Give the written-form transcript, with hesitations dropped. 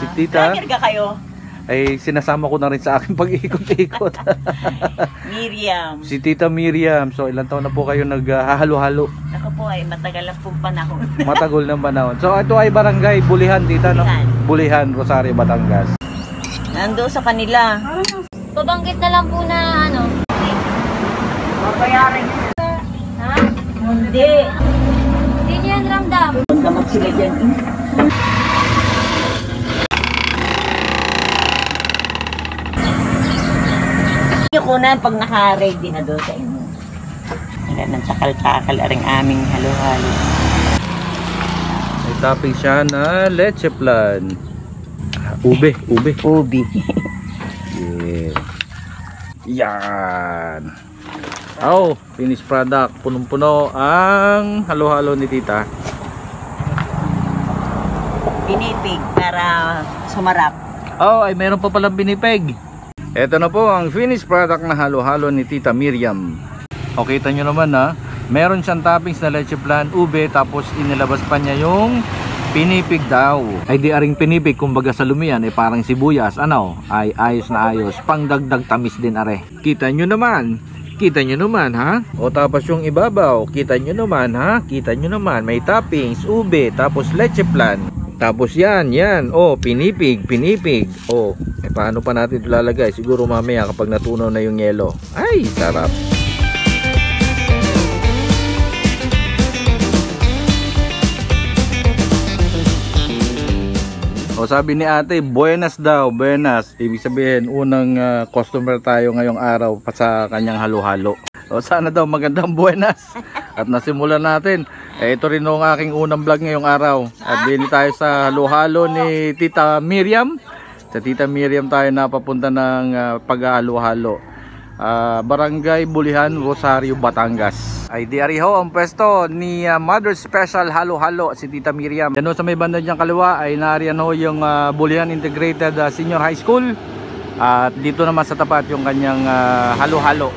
Si Tita, vlogger ka kayo? ay sinasama ko na rin sa aking pag-ikot-ikot. Miriam. Si Tita Miriam. So ilang taon na po kayo naghahalo-halo? Ako po ay matagal na pong panahon. Matagol ng panahon. So ito ay barangay Bulihan, Tita, no? Bulihan, Rosario, Batangas. Nando sa kanila. Pabanggit na lang po na ano. Babayaran niyo. Ha? Hindi. Hindi niyo yan ramdam. Magdamag sila dyan. Yung kunan pag naka-ready na doon sa inyo. Hanggang ng takal-takal aring aming halo-halo. May topping siya na leche flan. Ube. Ubi. Yeah. Yan. Oh, finished product. Punong-puno ang halo-halo ni Tita. Pinipig para sumarap. Oh, ay meron pa palang binipeg. Ito na po ang finished product na halo-halo ni Tita Miriam. O kita nyo naman ha, meron siyang toppings na leche flan, ube, tapos inilabas pa niya yung pinipig daw. Ay di aring pinipig, kumbaga sa lumiyan, ay parang sibuyas, ano, ay ayos na ayos, pangdagdag tamis din are. Kita nyo naman ha. O tapos yung ibabaw, kita nyo naman ha, kita nyo naman, may toppings, ube, tapos leche flan. Tapos yan, oh, pinipig. Oh, paano pa natin ito lalagay? Siguro mamaya kapag natunaw na yung yelo. Ay, sarap. O sabi ni ate, buenas daw, buenas. Ibig sabihin, unang customer tayo ngayong araw pa sa kanyang halo-halo. O sana daw magandang buenas. At nasimulan natin. Ito rin ang aking unang vlog ngayong araw. At din tayo sa halo-halo ni Tita Miriam. Sa Tita Miriam tayo napapunta ng pag-halo-halo. Barangay Bulihan, Rosario, Batangas. Ay di ariho ang pwesto ni Mother Special Halo-Halo si Tita Miriam. Yan o, sa may banda diyang kaliwa ay nariyan ho yung Bulihan Integrated Senior High School. At dito naman sa tapat yung kanyang halo-halo.